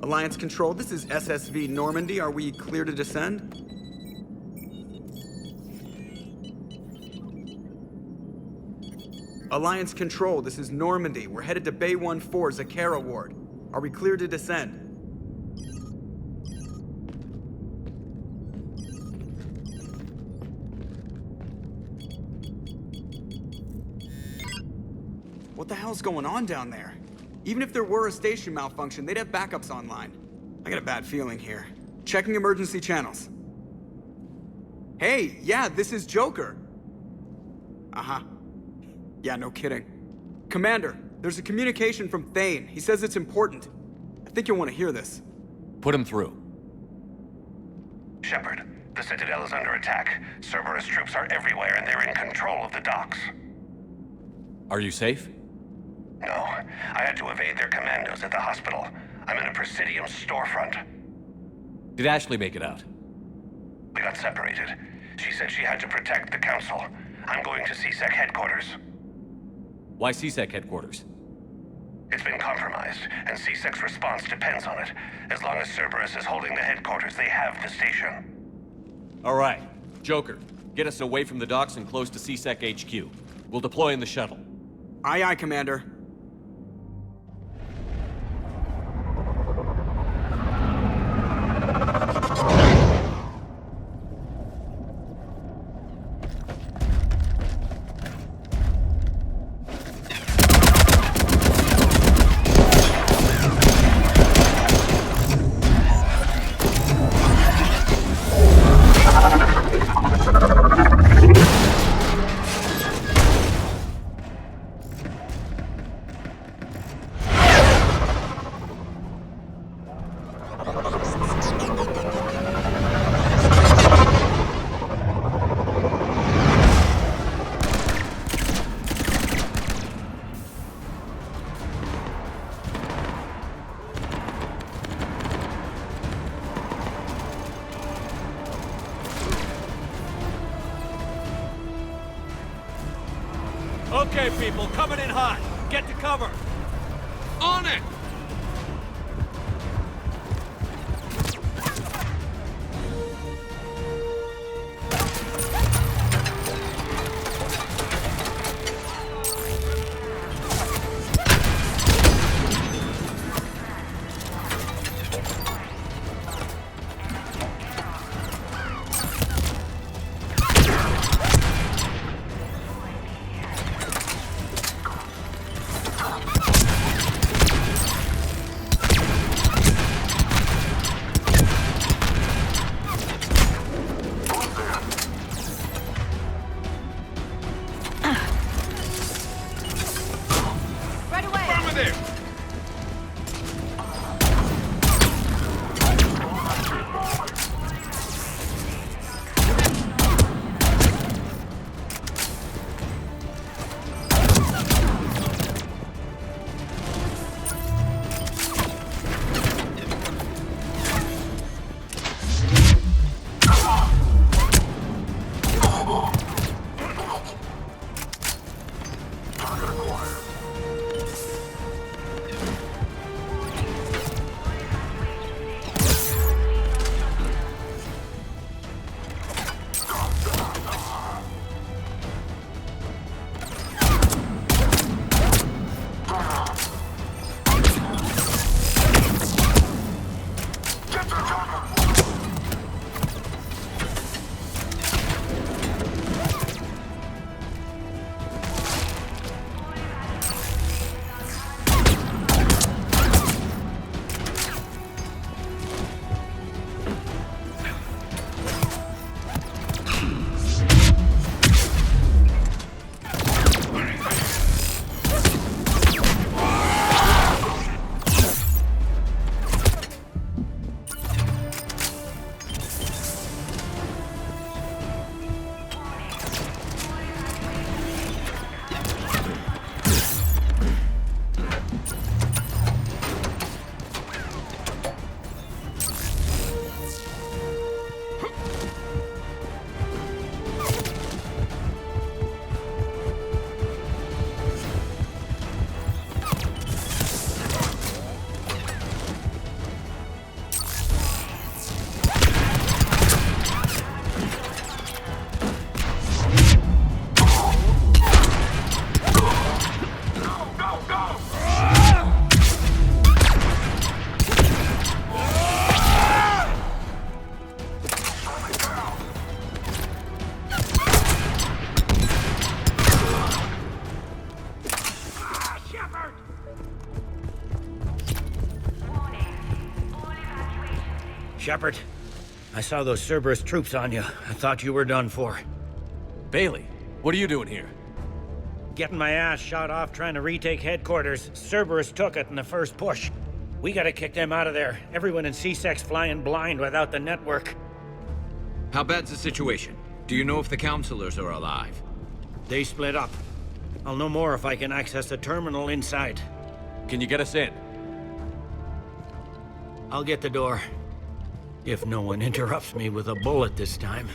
Alliance Control, this is SSV Normandy. Are we clear to descend? Alliance Control, this is Normandy. We're headed to Bay 1-4, Zakara Ward. Are we clear to descend? What the hell's going on down there? Even if there were a station malfunction, they'd have backups online. I got a bad feeling here. Checking emergency channels. Hey, yeah, this is Joker. Uh-huh. Yeah, no kidding. Commander, there's a communication from Thane. He says it's important. I think you'll want to hear this. Put him through. Shepard, the Citadel is under attack. Cerberus troops are everywhere and they're in control of the docks. Are you safe? No, I had to evade their commandos at the hospital. I'm in a Presidium storefront. Did Ashley make it out? We got separated. She said she had to protect the Council. I'm going to CSEC headquarters. Why CSEC headquarters? It's been compromised, and CSEC's response depends on it. As long as Cerberus is holding the headquarters, they have the station. All right. Joker, get us away from the docks and close to CSEC HQ. We'll deploy in the shuttle. Aye, aye, Commander. Okay, people, coming in hot. Get to cover. On it! Shepard. I saw those Cerberus troops on you. I thought you were done for. Bailey, what are you doing here? Getting my ass shot off trying to retake headquarters. Cerberus took it in the first push. We gotta kick them out of there. Everyone in C-Sec's flying blind without the network. How bad's the situation? Do you know if the counselors are alive? They split up. I'll know more if I can access the terminal inside. Can you get us in? I'll get the door. If no one interrupts me with a bullet this time.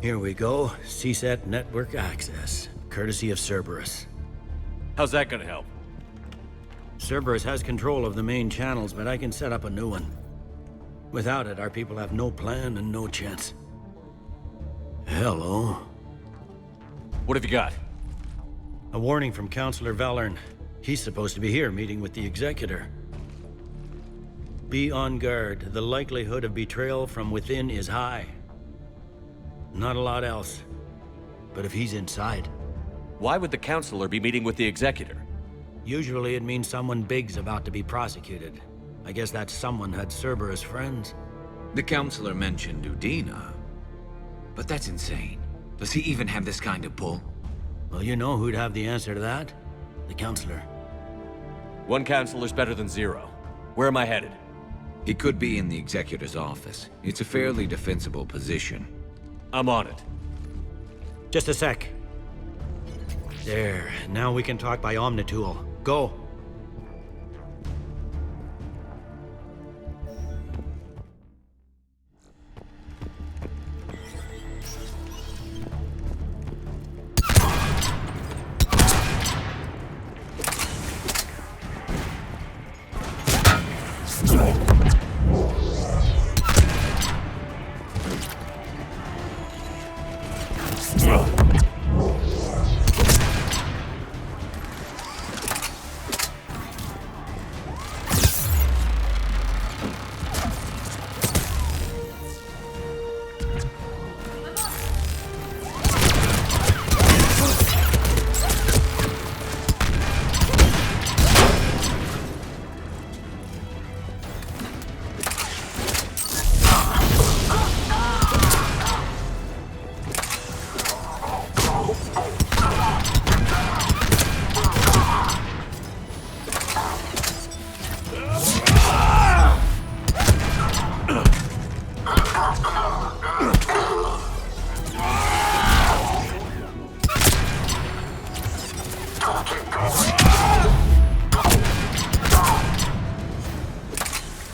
Here we go. CSAT network access, courtesy of Cerberus. How's that gonna help? Cerberus has control of the main channels, but I can set up a new one. Without it, our people have no plan and no chance. Hello. What have you got? A warning from Counselor Valern. He's supposed to be here meeting with the Executor. Be on guard. The likelihood of betrayal from within is high. Not a lot else. But if he's inside... Why would the counselor be meeting with the Executor? Usually it means someone big's about to be prosecuted. I guess that someone had Cerberus friends. The counselor mentioned Udina. But that's insane. Does he even have this kind of pull? Well, you know who'd have the answer to that? The Counselor. One counselor's better than zero. Where am I headed? He could be in the Executor's office. It's a fairly defensible position. I'm on it. Just a sec. There. Now we can talk by Omnitool. Go.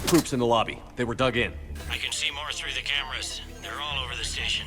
Troops in the lobby. They were dug in. I can see more through the cameras. They're all over the station.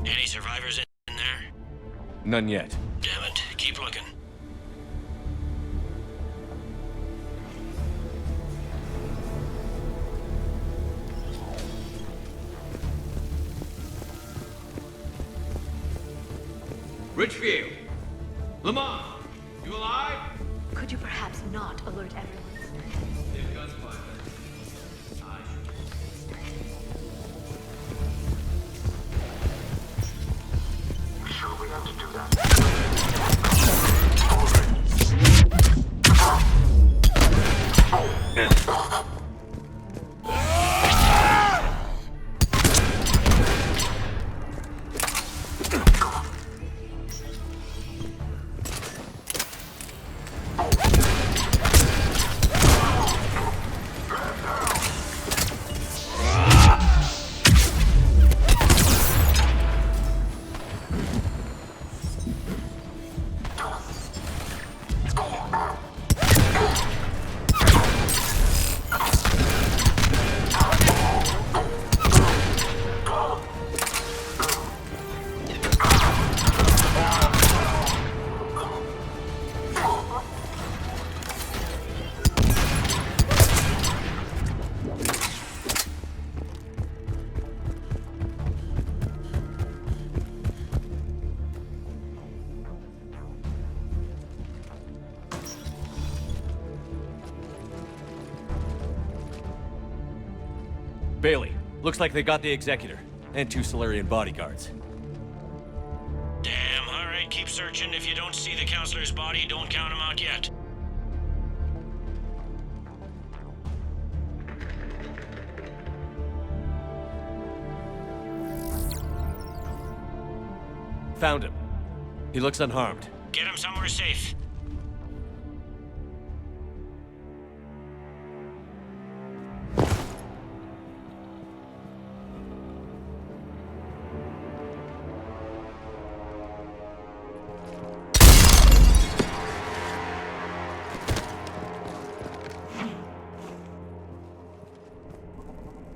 Any survivors in there? None yet. Damn it. Keep looking. Richfield! Lamont, you alive? Could you perhaps not alert everyone? They've gunfire. Sure we have to do that. Bailey, looks like they got the Executor, and 2 Solarian bodyguards. Damn, alright, keep searching. If you don't see the counselor's body, don't count him out yet. Found him. He looks unharmed. Get him somewhere safe.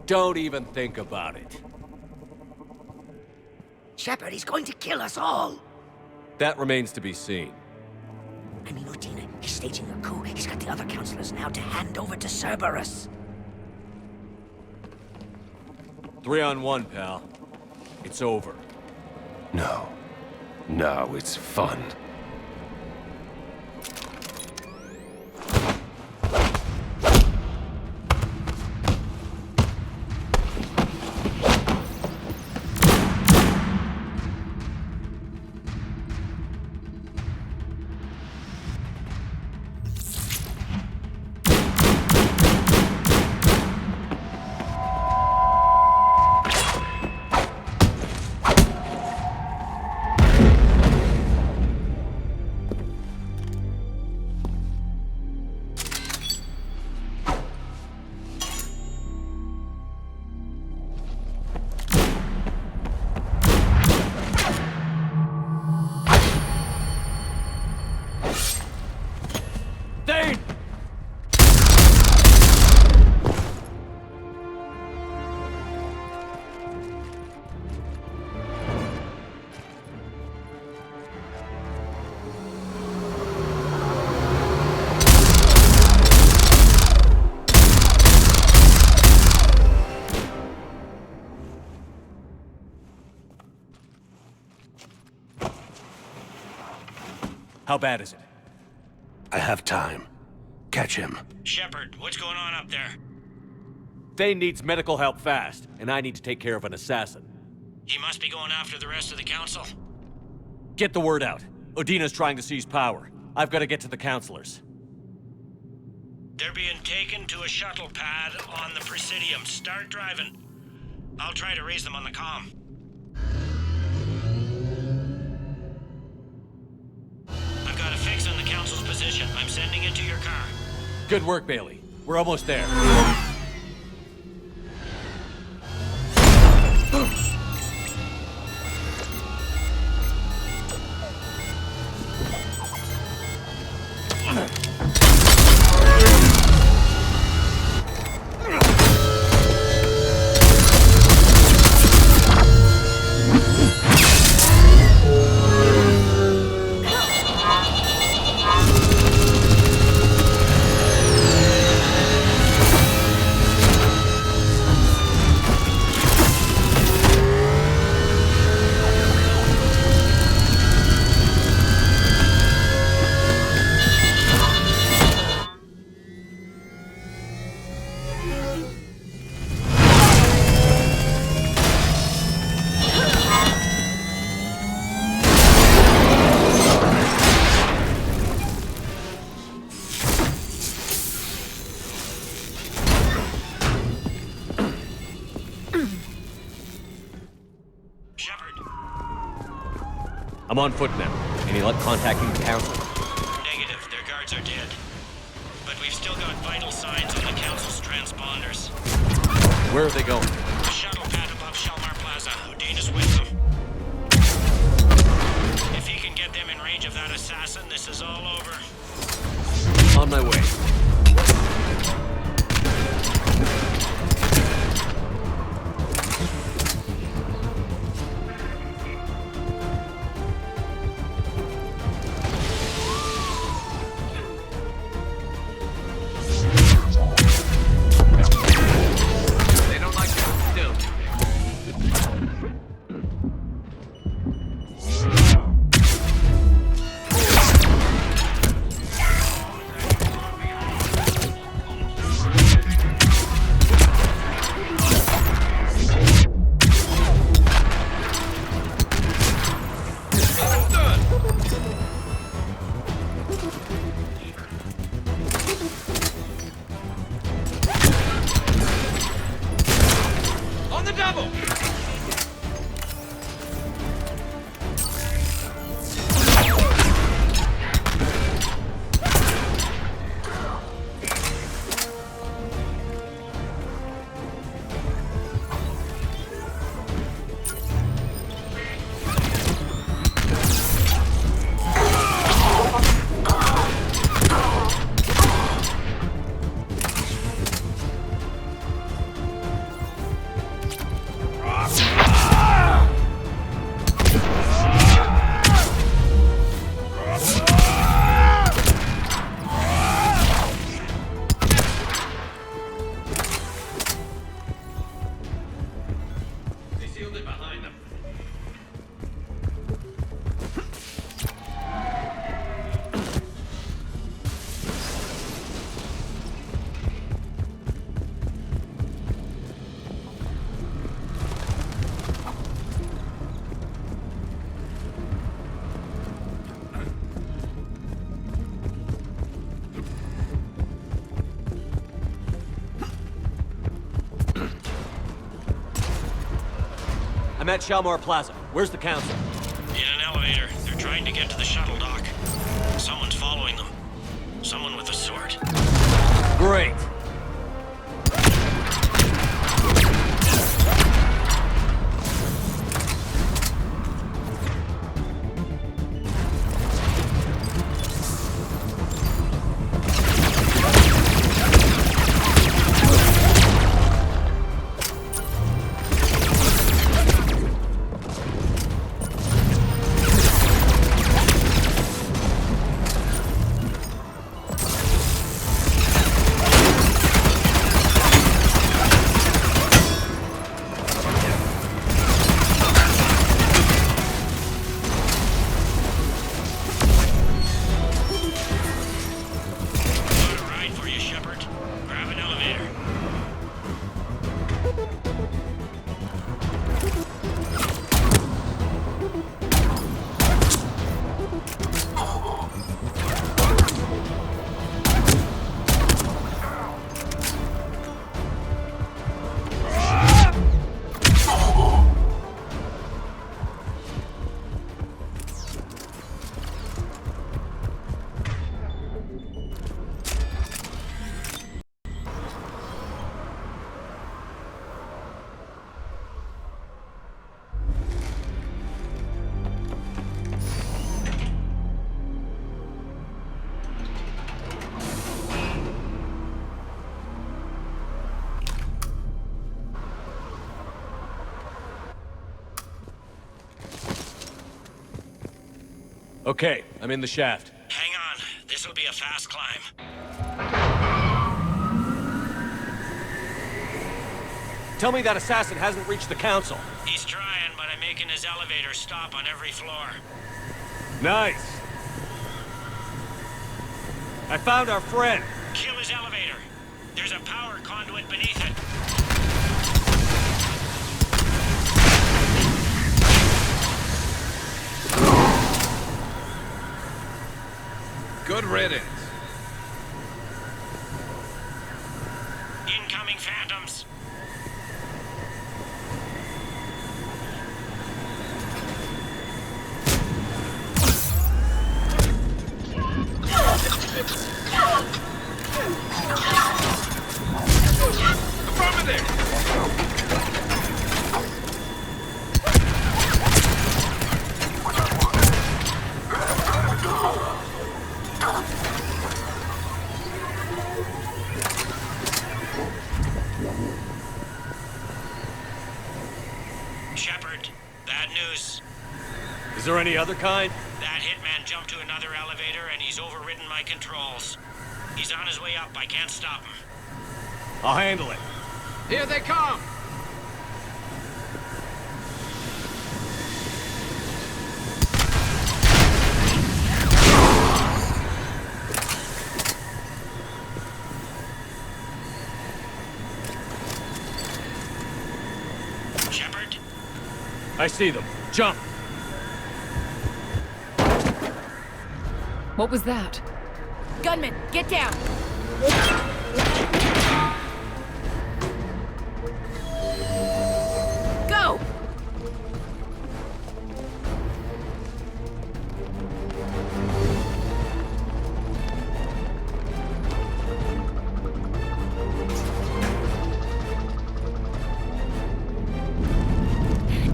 Don't even think about it. Shepard, he's going to kill us all! That remains to be seen. I mean, Udina, he's staging a coup. He's got the other counselors now to hand over to Cerberus. 3-on-1, pal. It's over. No. Now it's fun. How bad is it? I have time. Catch him. Shepard, what's going on up there? Thane needs medical help fast, and I need to take care of an assassin. He must be going after the rest of the council. Get the word out. Udina's trying to seize power. I've got to get to the counselors. They're being taken to a shuttle pad on the Presidium. Start driving. I'll try to raise them on the comm. I've got a fix on the council's position. I'm sending it to your car. Good work, Bailey. We're almost there. I'm on foot now. Any luck contacting the council? Negative. Their guards are dead. But we've still got vital signs on the council's transponders. Where are they going? The shuttle pad above Shelmar Plaza. Udina's with them. If he can get them in range of that assassin, this is all over. On my way. They don't like to sit still. On the double! They sealed it behind them. I'm at Shalmar Plaza. Where's the council? In an elevator. They're trying to get to the shuttle dock. Someone's following them. Someone with a sword. Great. Okay, I'm in the shaft. Hang on. This'll be a fast climb. Tell me that assassin hasn't reached the council. He's trying, but I'm making his elevator stop on every floor. Nice. I found our friend. Kill his elevator. There's a power conduit beneath it. Good riddance. Incoming phantoms. Is there any other kind? That hitman jumped to another elevator and he's overridden my controls. He's on his way up. I can't stop him. I'll handle it. Here they come! Shepard? I see them. Jump! What was that? Gunman, get down! Go!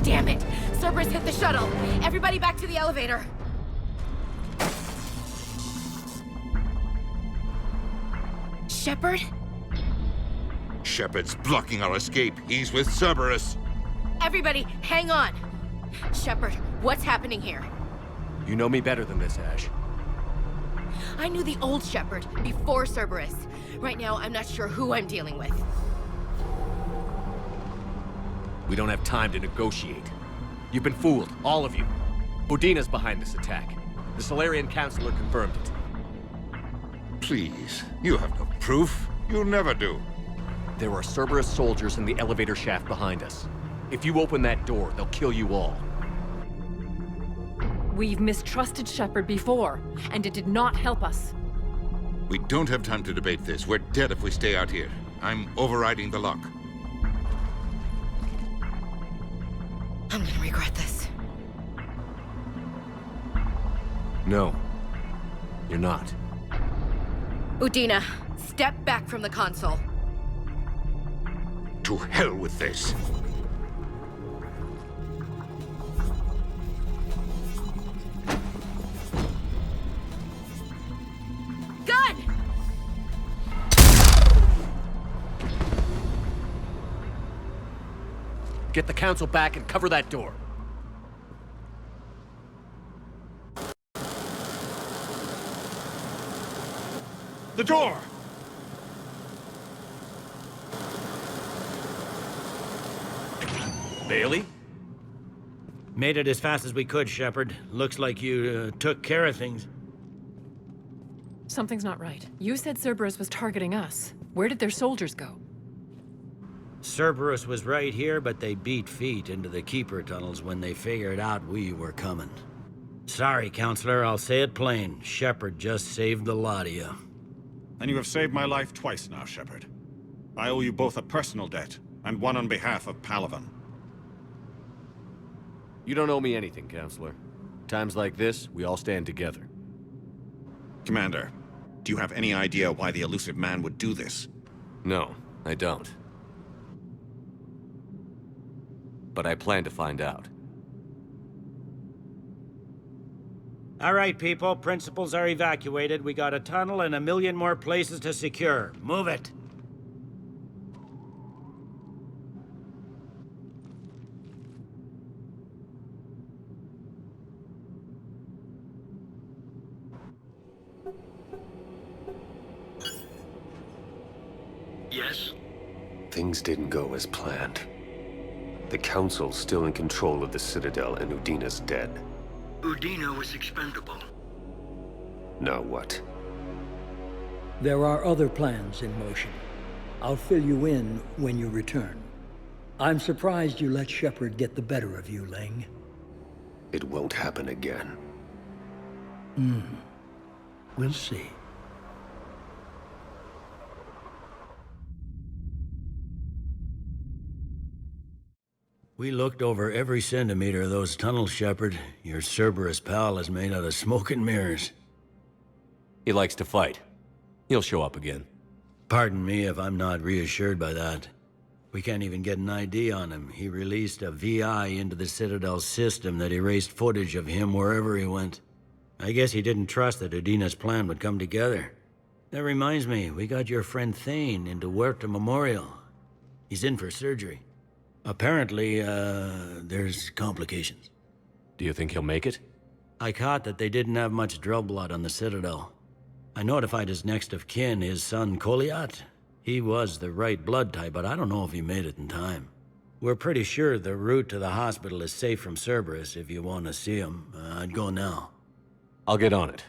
Damn it! Cerberus hit the shuttle! Everybody back to the elevator! Shepard? Shepard's blocking our escape. He's with Cerberus. Everybody, hang on! Shepard, what's happening here? You know me better than this, Ash. I knew the old Shepard before Cerberus. Right now, I'm not sure who I'm dealing with. We don't have time to negotiate. You've been fooled, all of you. Udina's behind this attack. The Solarian Councilor confirmed it. Please, you have no proof. You'll never do. There are Cerberus soldiers in the elevator shaft behind us. If you open that door, they'll kill you all. We've mistrusted Shepard before, and it did not help us. We don't have time to debate this. We're dead if we stay out here. I'm overriding the lock. I'm gonna regret this. No. You're not. Udina, step back from the console. To hell with this. Gun! Get the council back and cover that door. The door! Bailey? Made it as fast as we could, Shepard. Looks like you took care of things. Something's not right. You said Cerberus was targeting us. Where did their soldiers go? Cerberus was right here, but they beat feet into the Keeper tunnels when they figured out we were coming. Sorry, Counselor, I'll say it plain. Shepard just saved the lot of you. And you have saved my life twice now, Shepard. I owe you both a personal debt, and one on behalf of Palaven. You don't owe me anything, Counselor. Times like this, we all stand together. Commander, do you have any idea why the elusive man would do this? No, I don't. But I plan to find out. All right, people. Principals are evacuated. We got a tunnel and 1 million more places to secure. Move it. Yes? Things didn't go as planned. The Council's still in control of the Citadel, and Udina's dead. Udina was expendable. Now what? There are other plans in motion. I'll fill you in when you return. I'm surprised you let Shepard get the better of you, Ling. It won't happen again. We'll see. We looked over every centimeter of those tunnels, Shepard. Your Cerberus pal is made out of smoke and mirrors. He likes to fight. He'll show up again. Pardon me if I'm not reassured by that. We can't even get an ID on him. He released a VI into the Citadel system that erased footage of him wherever he went. I guess he didn't trust that Udina's plan would come together. That reminds me, we got your friend Thane into Huerta Memorial. He's in for surgery. Apparently, there's complications. Do you think he'll make it? I caught that they didn't have much drill blood on the Citadel. I notified his next of kin, his son Goliath. He was the right blood type, but I don't know if he made it in time. We're pretty sure the route to the hospital is safe from Cerberus if you want to see him. I'd go now. I'll get on it.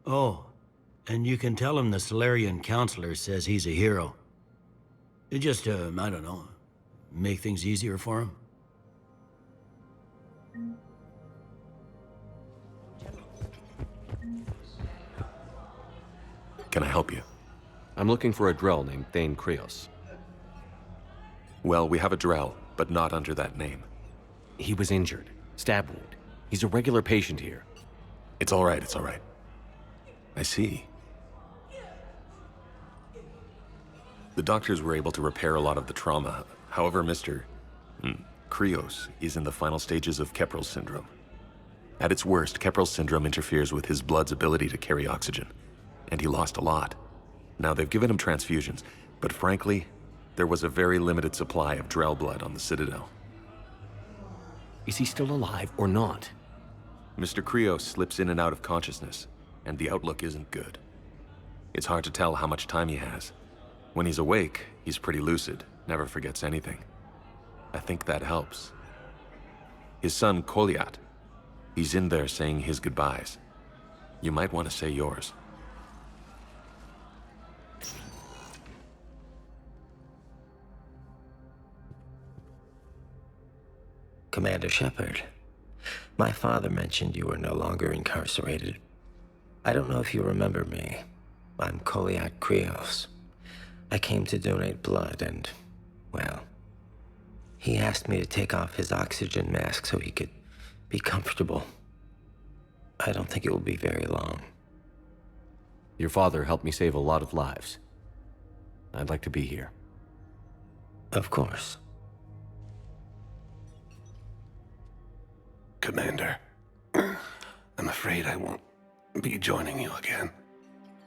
Oh, and you can tell him the Solarian counselor says he's a hero. Just, I don't know, make things easier for him. Can I help you? I'm looking for a Drell named Thane Krios. Well, we have a Drell, but not under that name. He was injured. Stab wound. He's a regular patient here. It's all right, it's all right. I see. The doctors were able to repair a lot of the trauma. However, Mr. Krios is in the final stages of Keprel's syndrome. At its worst, Keprel's syndrome interferes with his blood's ability to carry oxygen, and he lost a lot. Now, they've given him transfusions, but frankly, there was a very limited supply of Drell blood on the Citadel. Is he still alive or not? Mr. Krios slips in and out of consciousness, and the outlook isn't good. It's hard to tell how much time he has. When he's awake, he's pretty lucid, never forgets anything. I think that helps. His son, Goliath, he's in there saying his goodbyes. You might want to say yours. Commander Shepard, my father mentioned you were no longer incarcerated. I don't know if you remember me. I'm Goliath Krios. I came to donate blood and, well, he asked me to take off his oxygen mask so he could be comfortable. I don't think it will be very long. Your father helped me save a lot of lives. I'd like to be here. Of course. Commander, I'm afraid I won't be joining you again.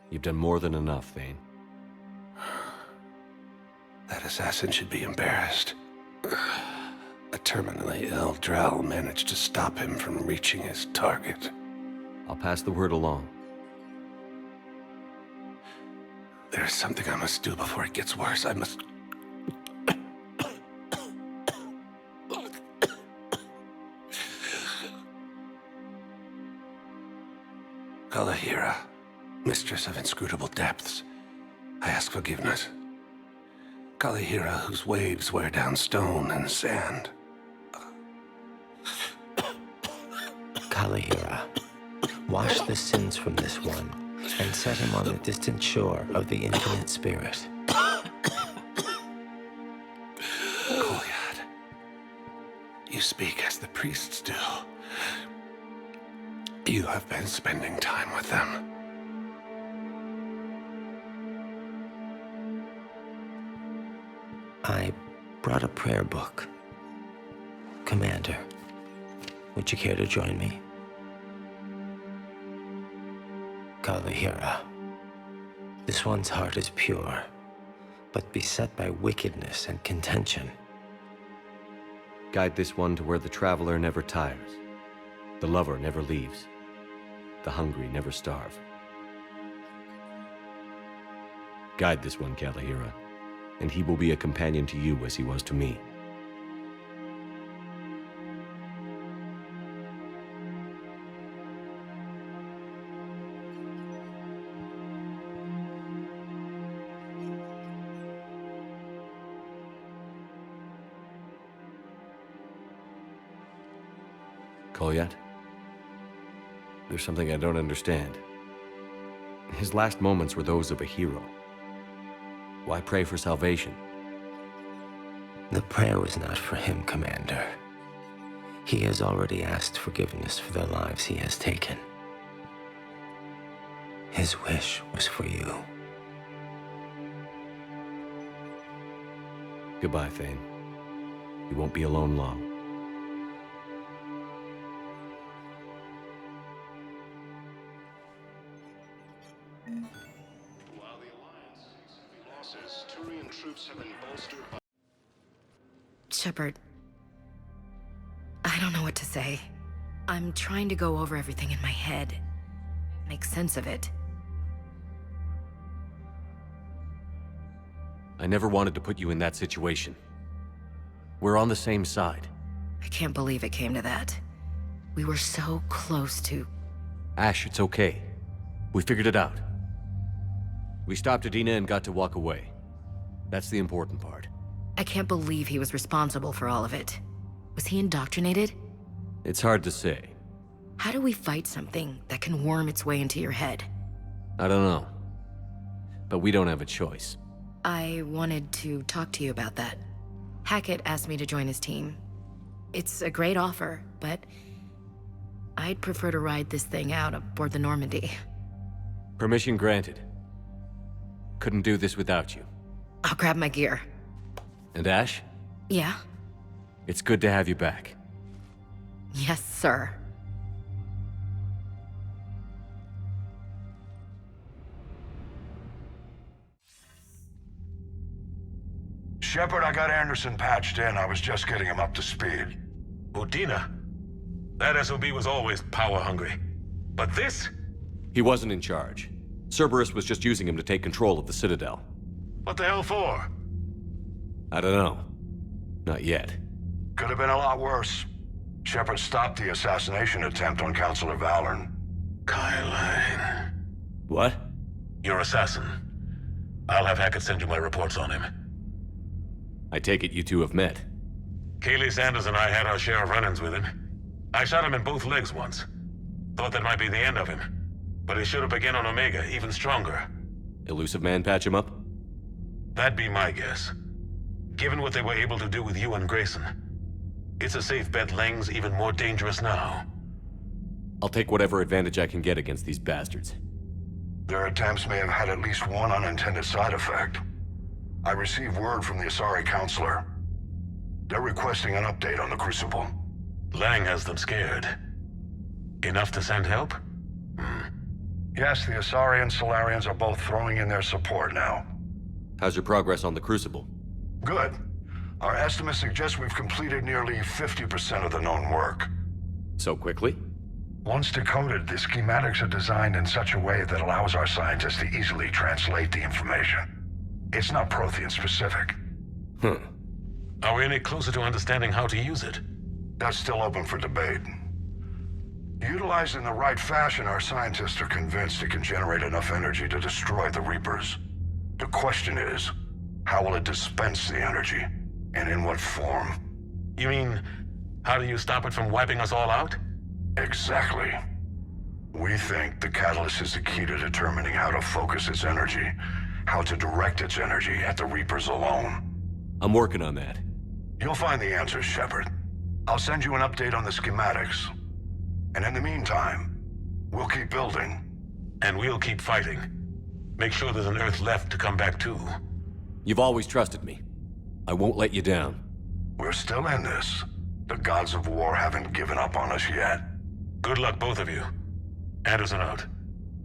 You've done more than enough, Thane. That assassin should be embarrassed. A terminally ill Drell managed to stop him from reaching his target. I'll pass the word along. There's something I must do before it gets worse. I must... Kalahira, mistress of inscrutable depths, I ask forgiveness. Kalahira, whose waves wear down stone and sand. Kalahira, wash the sins from this one and set him on the distant shore of the infinite spirit. Goliath, you speak as the priests do. You have been spending time with them. I brought a prayer book. Commander, would you care to join me? Kalahira, this one's heart is pure, but beset by wickedness and contention. Guide this one to where the traveler never tires, the lover never leaves, the hungry never starve. Guide this one, Kalahira, and he will be a companion to you as he was to me. Goliath? There's something I don't understand. His last moments were those of a hero. Why pray for salvation? The prayer was not for him, Commander. He has already asked forgiveness for the lives he has taken. His wish was for you. Goodbye, Thane. You won't be alone long. Shepard, I don't know what to say. I'm trying to go over everything in my head. Make sense of it. I never wanted to put you in that situation. We're on the same side. I can't believe it came to that. We were so close to... Ash, it's okay. We figured it out. We stopped Adina and got to walk away. That's the important part. I can't believe he was responsible for all of it. Was he indoctrinated? It's hard to say. How do we fight something that can worm its way into your head? I don't know. But we don't have a choice. I wanted to talk to you about that. Hackett asked me to join his team. It's a great offer, but I'd prefer to ride this thing out aboard the Normandy. Permission granted. Couldn't do this without you. I'll grab my gear. And Ash? Yeah? It's good to have you back. Yes, sir. Shepard, I got Anderson patched in. I was just getting him up to speed. Udina? That SOB was always power-hungry. But this? He wasn't in charge. Cerberus was just using him to take control of the Citadel. What the hell for? I don't know. Not yet. Could have been a lot worse. Shepard stopped the assassination attempt on Councilor Valorn. Kyle. What? Your assassin. I'll have Hackett send you my reports on him. I take it you two have met. Kaylee Sanders and I had our share of run-ins with him. I shot him in both legs once. Thought that might be the end of him. But he should have begun on Omega, even stronger. Elusive Man patch him up? That'd be my guess. Given what they were able to do with you and Grayson. It's a safe bet Lang's even more dangerous now. I'll take whatever advantage I can get against these bastards. Their attempts may have had at least one unintended side effect. I received word from the Asari Councilor. They're requesting an update on the Crucible. Lang has them scared. Enough to send help? Yes, the Asari and Solarians are both throwing in their support now. How's your progress on the Crucible? Good. Our estimates suggest we've completed nearly 50% of the known work. So quickly? Once decoded, the schematics are designed in such a way that allows our scientists to easily translate the information. It's not Prothean specific. Are we any closer to understanding how to use it? That's still open for debate. Utilized in the right fashion, our scientists are convinced it can generate enough energy to destroy the Reapers. The question is, how will it dispense the energy? And in what form? You mean, how do you stop it from wiping us all out? Exactly. We think the catalyst is the key to determining how to focus its energy, how to direct its energy at the Reapers alone. I'm working on that. You'll find the answers, Shepard. I'll send you an update on the schematics. And in the meantime, we'll keep building. And we'll keep fighting. Make sure there's an Earth left to come back to. You've always trusted me. I won't let you down. We're still in this. The gods of war haven't given up on us yet. Good luck, both of you. Anderson out.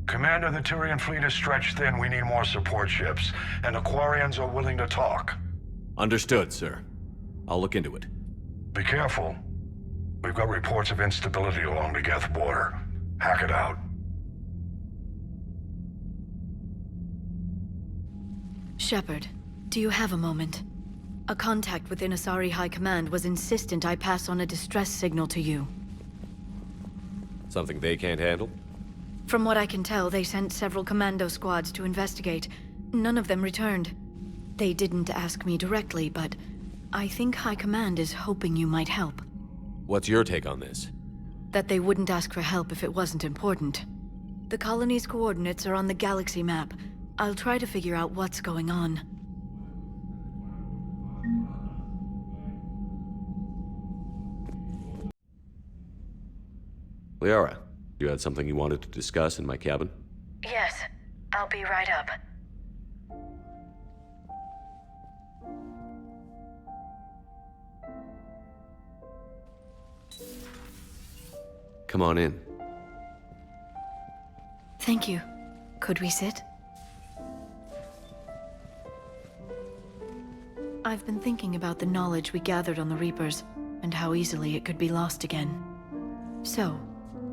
Commander, the Tyrian fleet is stretched thin. We need more support ships. And the Quarians are willing to talk. Understood, sir. I'll look into it. Be careful. We've got reports of instability along the Geth border. Hack it out. Shepard, do you have a moment? A contact within Asari High Command was insistent I pass on a distress signal to you. Something they can't handle? From what I can tell, they sent several commando squads to investigate. None of them returned. They didn't ask me directly, but I think High Command is hoping you might help. What's your take on this? That they wouldn't ask for help if it wasn't important. The colony's coordinates are on the galaxy map. I'll try to figure out what's going on. Liara, you had something you wanted to discuss in my cabin? Yes, I'll be right up. Come on in. Thank you. Could we sit? I've been thinking about the knowledge we gathered on the Reapers, and how easily it could be lost again. So,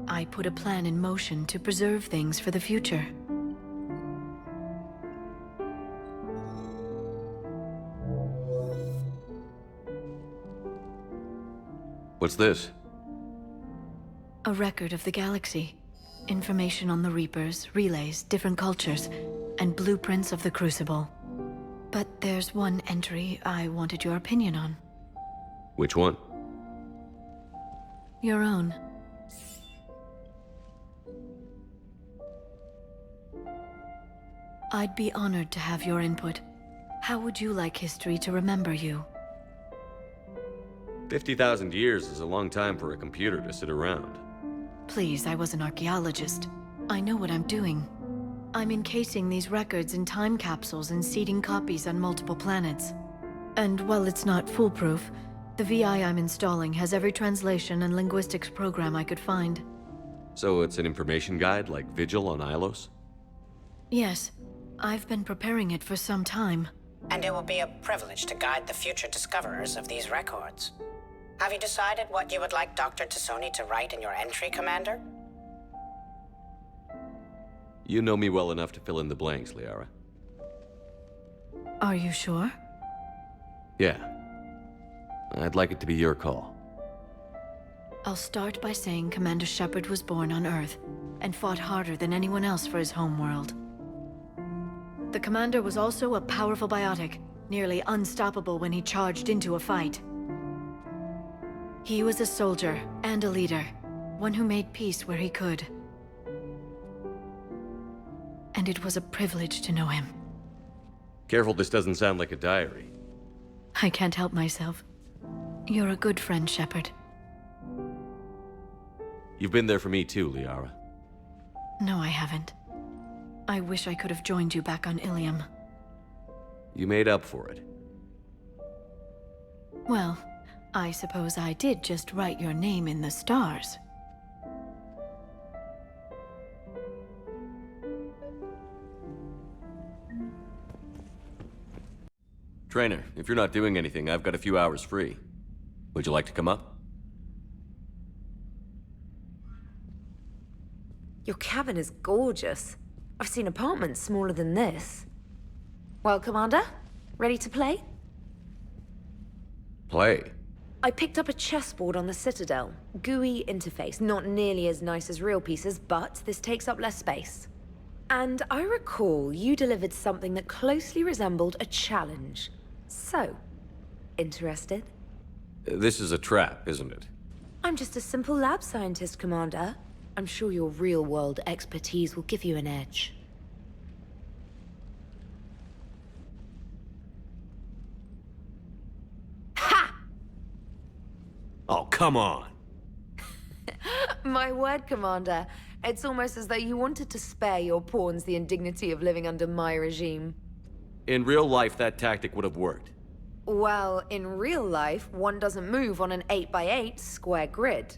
I put a plan in motion to preserve things for the future. What's this? A record of the galaxy. Information on the Reapers, relays, different cultures, and blueprints of the Crucible. But there's one entry I wanted your opinion on. Which one? Your own. I'd be honored to have your input. How would you like history to remember you? 50,000 years is a long time for a computer to sit around. Please, I was an archaeologist. I know what I'm doing. I'm encasing these records in time capsules and seeding copies on multiple planets. And while it's not foolproof, the VI I'm installing has every translation and linguistics program I could find. So it's an information guide like Vigil on Ilos? Yes. I've been preparing it for some time. And it will be a privilege to guide the future discoverers of these records. Have you decided what you would like Dr. Tassoni to write in your entry, Commander? You know me well enough to fill in the blanks, Liara. Are you sure? Yeah. I'd like it to be your call. I'll start by saying Commander Shepard was born on Earth, and fought harder than anyone else for his homeworld. The Commander was also a powerful biotic, nearly unstoppable when he charged into a fight. He was a soldier and a leader, one who made peace where he could. And it was a privilege to know him. Careful this doesn't sound like a diary. I can't help myself. You're a good friend, Shepard. You've been there for me too, Liara. No, I haven't. I wish I could have joined you back on Ilium. You made up for it. Well, I suppose I did just write your name in the stars. Trainer, if you're not doing anything, I've got a few hours free. Would you like to come up? Your cabin is gorgeous. I've seen apartments smaller than this. Well, Commander, ready to play? Play? I picked up a chessboard on the Citadel. GUI interface, not nearly as nice as real pieces, but this takes up less space. And I recall you delivered something that closely resembled a challenge. So, interested? This is a trap, isn't it? I'm just a simple lab scientist, Commander. I'm sure your real-world expertise will give you an edge. Ha! Oh, come on! My word, Commander. It's almost as though you wanted to spare your pawns the indignity of living under my regime. In real life, that tactic would have worked. Well, in real life, one doesn't move on an 8x8 square grid.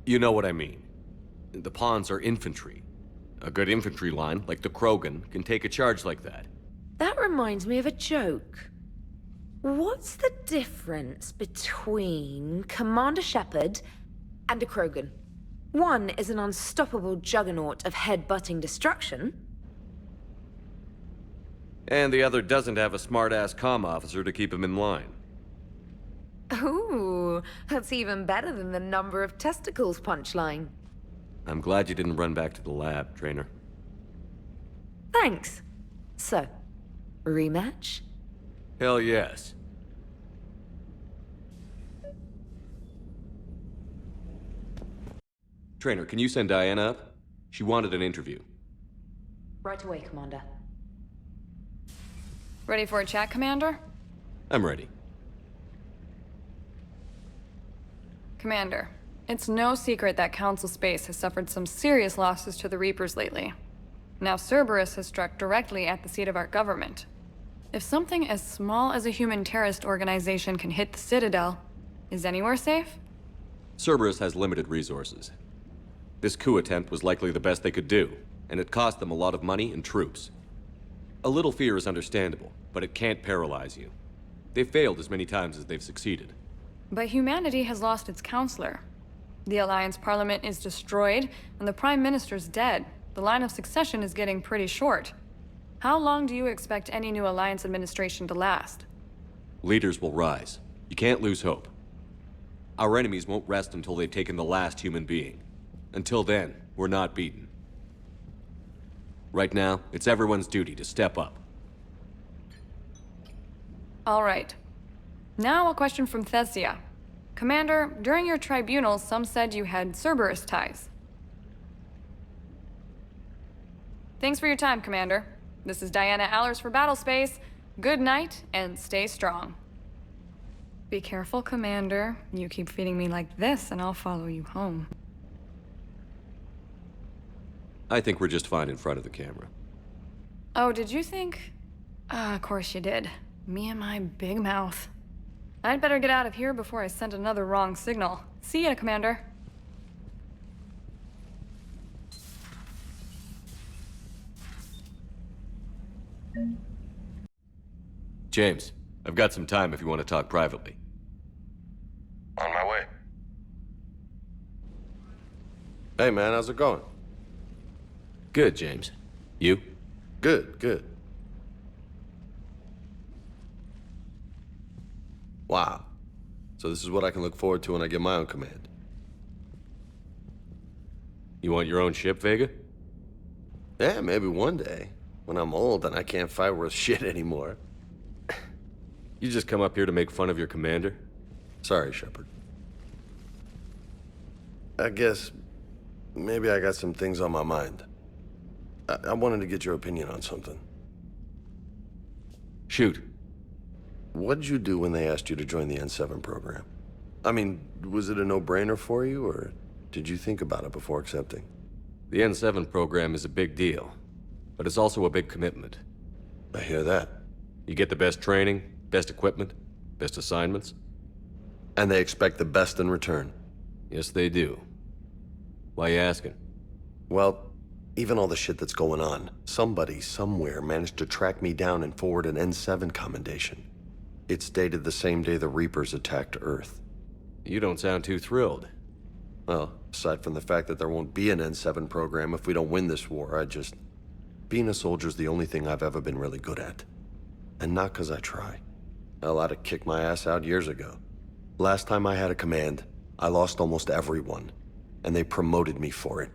You know what I mean. The pawns are infantry. A good infantry line, like the Krogan, can take a charge like that. That reminds me of a joke. What's the difference between Commander Shepard and a Krogan? One is an unstoppable juggernaut of head-butting destruction. And the other doesn't have a smart-ass comm officer to keep him in line. Ooh, that's even better than the number of testicles punchline. I'm glad you didn't run back to the lab, Trainer. Thanks. So, rematch? Hell yes. Trainer, can you send Diana up? She wanted an interview. Right away, Commander. Ready for a chat, Commander? I'm ready. Commander, it's no secret that Council Space has suffered some serious losses to the Reapers lately. Now Cerberus has struck directly at the seat of our government. If something as small as a human terrorist organization can hit the Citadel, is anywhere safe? Cerberus has limited resources. This coup attempt was likely the best they could do, and it cost them a lot of money and troops. A little fear is understandable, but it can't paralyze you. They've failed as many times as they've succeeded. But humanity has lost its counselor. The Alliance Parliament is destroyed, and the Prime Minister's dead. The line of succession is getting pretty short. How long do you expect any new Alliance administration to last? Leaders will rise. You can't lose hope. Our enemies won't rest until they've taken the last human being. Until then, we're not beaten. Right now, it's everyone's duty to step up. All right. Now a question from Thesia. Commander, during your tribunal, some said you had Cerberus ties. Thanks for your time, Commander. This is Diana Allers for Battlespace. Good night, and stay strong. Be careful, Commander. You keep feeding me like this, and I'll follow you home. I think we're just fine in front of the camera. Oh, did you think? Of course you did. Me and my big mouth. I'd better get out of here before I send another wrong signal. See ya, Commander. James, I've got some time if you want to talk privately. On my way. Hey man, how's it going? Good, James. You? Good, good. Wow. So this is what I can look forward to when I get my own command. You want your own ship, Vega? Yeah, maybe one day. When I'm old and I can't fight worth shit anymore. You just come up here to make fun of your commander? Sorry, Shepard. I guess maybe I got some things on my mind. I wanted to get your opinion on something. Shoot. What did you do when they asked you to join the N7 program? I mean, was it a no-brainer for you, or did you think about it before accepting? The N7 program is a big deal, but it's also a big commitment. I hear that. You get the best training, best equipment, best assignments. And they expect the best in return. Yes, they do. Why you asking? Well, even all the shit that's going on, somebody somewhere managed to track me down and forward an N7 commendation. It's dated the same day the Reapers attacked Earth. You don't sound too thrilled. Well, aside from the fact that there won't be an N7 program if we don't win this war, being a soldier's the only thing I've ever been really good at. And not 'cause I try. Hell, I'd have kicked my ass out years ago. Last time I had a command, I lost almost everyone, and they promoted me for it.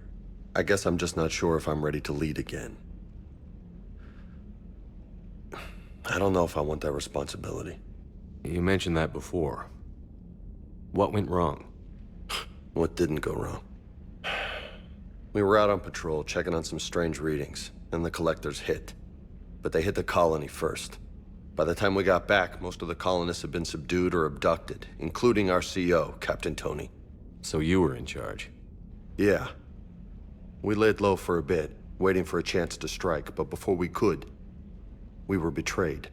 I guess I'm just not sure if I'm ready to lead again. I don't know if I want that responsibility. You mentioned that before. What went wrong? What didn't go wrong? We were out on patrol, checking on some strange readings, and the collectors hit. But they hit the colony first. By the time we got back, most of the colonists had been subdued or abducted, including our CO, Captain Tony. So you were in charge? Yeah. We laid low for a bit, waiting for a chance to strike, but before we could, we were betrayed.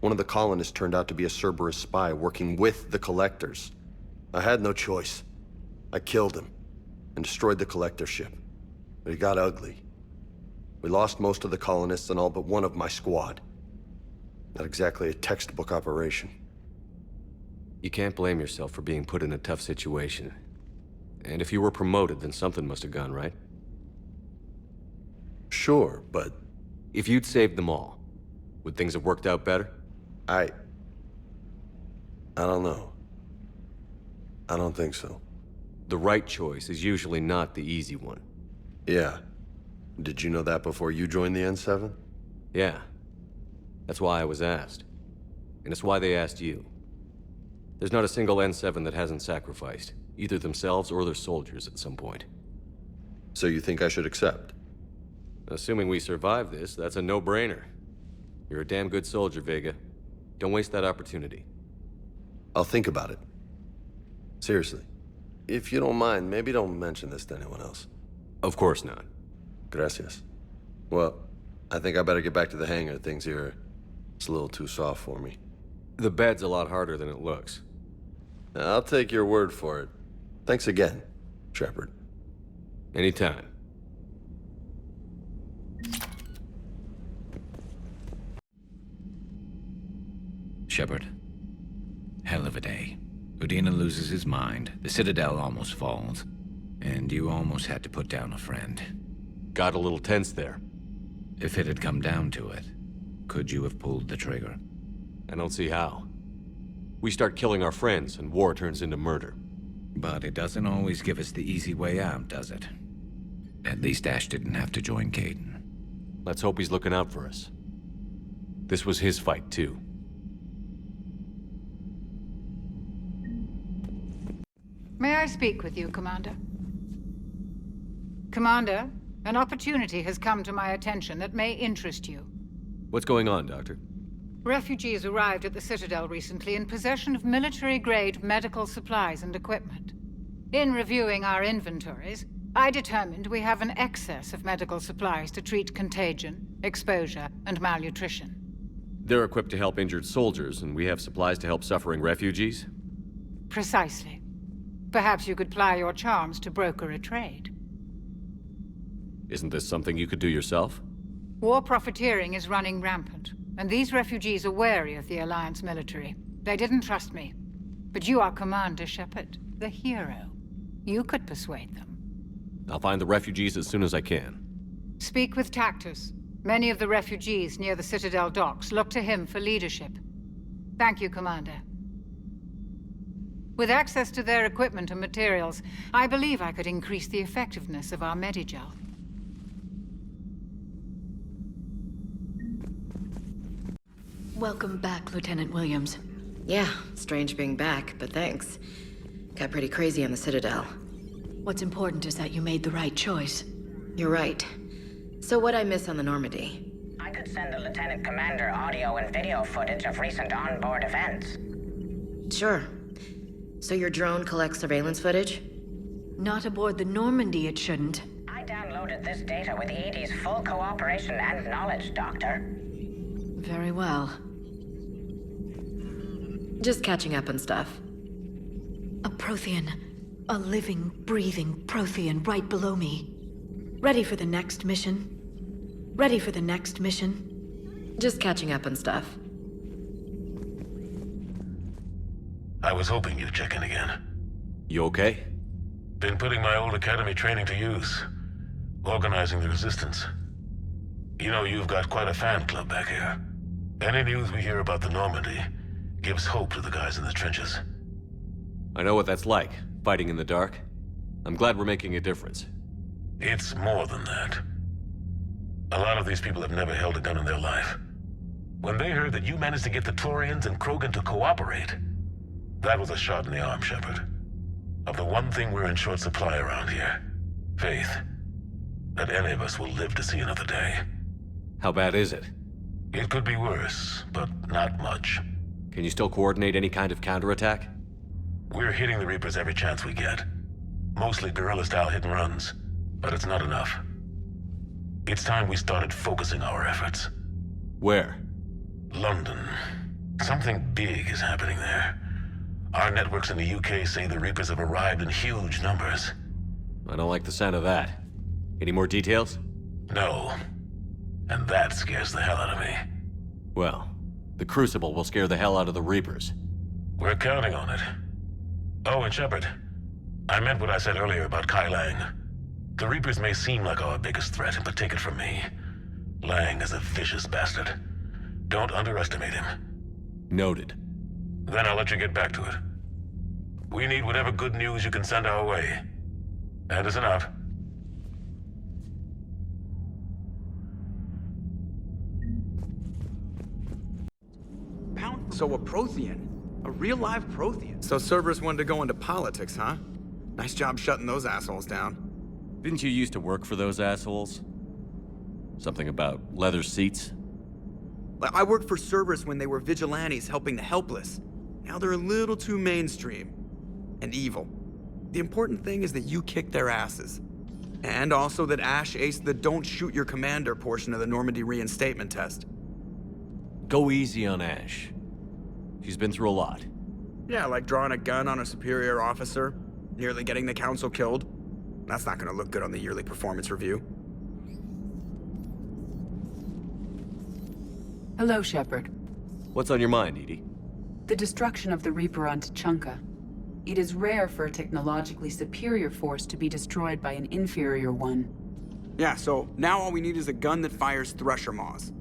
One of the colonists turned out to be a Cerberus spy working with the collectors. I had no choice. I killed him and destroyed the collector ship. But it got ugly. We lost most of the colonists and all but one of my squad. Not exactly a textbook operation. You can't blame yourself for being put in a tough situation. And if you were promoted, then something must have gone right. Sure, but... If you'd saved them all, would things have worked out better? I don't know. I don't think so. The right choice is usually not the easy one. Yeah. Did you know that before you joined the N7? Yeah. That's why I was asked. And it's why they asked you. There's not a single N7 that hasn't sacrificed, either themselves or their soldiers at some point. So you think I should accept? Assuming we survive this, that's a no-brainer. You're a damn good soldier, Vega. Don't waste that opportunity. I'll think about it. Seriously. If you don't mind, maybe don't mention this to anyone else. Of course not. Gracias. Well, I think I better get back to the hangar. Things here, it's a little too soft for me. The bed's a lot harder than it looks. I'll take your word for it. Thanks again, Shepard. Anytime. Shepard. Hell of a day. Udina loses his mind. The Citadel almost falls. And you almost had to put down a friend. Got a little tense there. If it had come down to it, could you have pulled the trigger? I don't see how. We start killing our friends, and war turns into murder. But it doesn't always give us the easy way out, does it? At least Ash didn't have to join Kaidan. Let's hope he's looking out for us. This was his fight, too. May I speak with you, Commander? Commander, an opportunity has come to my attention that may interest you. What's going on, Doctor? Refugees arrived at the Citadel recently in possession of military-grade medical supplies and equipment. In reviewing our inventories, I determined we have an excess of medical supplies to treat contagion, exposure, and malnutrition. They're equipped to help injured soldiers, and we have supplies to help suffering refugees? Precisely. Perhaps you could ply your charms to broker a trade. Isn't this something you could do yourself? War profiteering is running rampant, and these refugees are wary of the Alliance military. They didn't trust me. But you are Commander Shepard, the hero. You could persuade them. I'll find the refugees as soon as I can. Speak with Tactus. Many of the refugees near the Citadel docks look to him for leadership. Thank you, Commander. With access to their equipment and materials, I believe I could increase the effectiveness of our Medigel. Welcome back, Lieutenant Williams. Yeah, strange being back, but thanks. Got pretty crazy on the Citadel. What's important is that you made the right choice. You're right. So what'd I miss on the Normandy? I could send the Lieutenant Commander audio and video footage of recent onboard events. Sure. So your drone collects surveillance footage? Not aboard the Normandy, it shouldn't. I downloaded this data with EDI's full cooperation and knowledge, Doctor. Very well. Just catching up on stuff. A Prothean. A living, breathing Prothean right below me. Ready for the next mission? Ready for the next mission? Just catching up on stuff. I was hoping you'd check in again. You okay? Been putting my old academy training to use. Organizing the resistance. You know, you've got quite a fan club back here. Any news we hear about the Normandy gives hope to the guys in the trenches. I know what that's like, fighting in the dark. I'm glad we're making a difference. It's more than that. A lot of these people have never held a gun in their life. When they heard that you managed to get the Turians and Krogan to cooperate, that was a shot in the arm, Shepard. Of the one thing we're in short supply around here, faith. That any of us will live to see another day. How bad is it? It could be worse, but not much. Can you still coordinate any kind of counterattack? We're hitting the Reapers every chance we get. Mostly guerrilla-style hit-and-runs, but it's not enough. It's time we started focusing our efforts. Where? London. Something big is happening there. Our networks in the UK say the Reapers have arrived in huge numbers. I don't like the sound of that. Any more details? No. And that scares the hell out of me. Well, the Crucible will scare the hell out of the Reapers. We're counting on it. Oh, and Shepard, I meant what I said earlier about Kai Lang. The Reapers may seem like our biggest threat, but take it from me. Lang is a vicious bastard. Don't underestimate him. Noted. Then I'll let you get back to it. We need whatever good news you can send our way. That is enough. So a Prothean? A real live Prothean? So Cerberus wanted to go into politics, huh? Nice job shutting those assholes down. Didn't you used to work for those assholes? Something about leather seats? I worked for Cerberus when they were vigilantes helping the helpless. Now they're a little too mainstream. And evil. The important thing is that you kicked their asses. And also that Ash aced the don't shoot your commander portion of the Normandy reinstatement test. Go easy on Ash. She's been through a lot. Yeah, like drawing a gun on a superior officer, nearly getting the council killed. That's not gonna look good on the yearly performance review. Hello, Shepard. What's on your mind, EDI? The destruction of the Reaper on Tuchanka. It is rare for a technologically superior force to be destroyed by an inferior one. Yeah, so now all we need is a gun that fires Thresher Maws.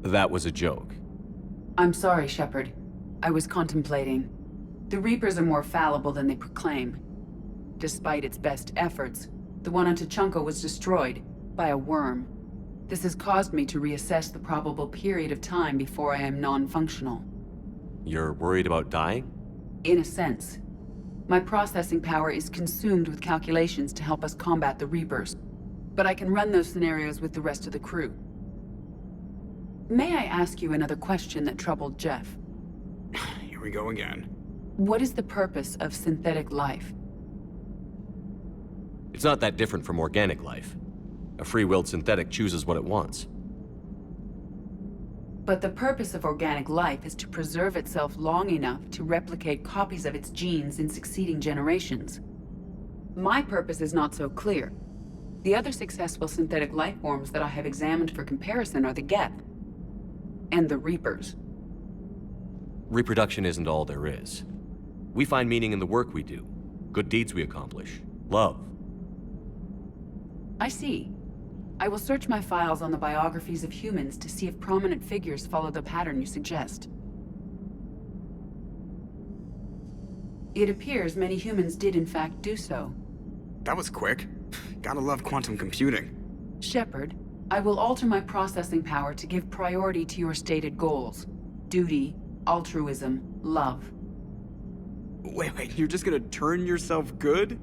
That was a joke. I'm sorry, Shepard. I was contemplating. The Reapers are more fallible than they proclaim. Despite its best efforts, the one on Tuchanka was destroyed by a worm. This has caused me to reassess the probable period of time before I am non-functional. You're worried about dying? In a sense. My processing power is consumed with calculations to help us combat the Reapers, but I can run those scenarios with the rest of the crew. May I ask you another question that troubled Jeff? Here we go again. What is the purpose of synthetic life? It's not that different from organic life. A free-willed synthetic chooses what it wants. But the purpose of organic life is to preserve itself long enough to replicate copies of its genes in succeeding generations. My purpose is not so clear. The other successful synthetic life forms that I have examined for comparison are the Geth and the Reapers. Reproduction isn't all there is. We find meaning in the work we do, good deeds we accomplish, love. I see. I will search my files on the biographies of humans to see if prominent figures follow the pattern you suggest. It appears many humans did in fact do so. That was quick. Gotta love quantum computing. Shepard, I will alter my processing power to give priority to your stated goals. Duty, altruism, love. Wait, you're just gonna turn yourself good?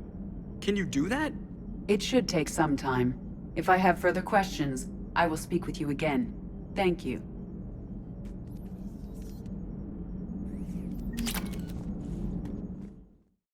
Can you do that? It should take some time. If I have further questions, I will speak with you again. Thank you.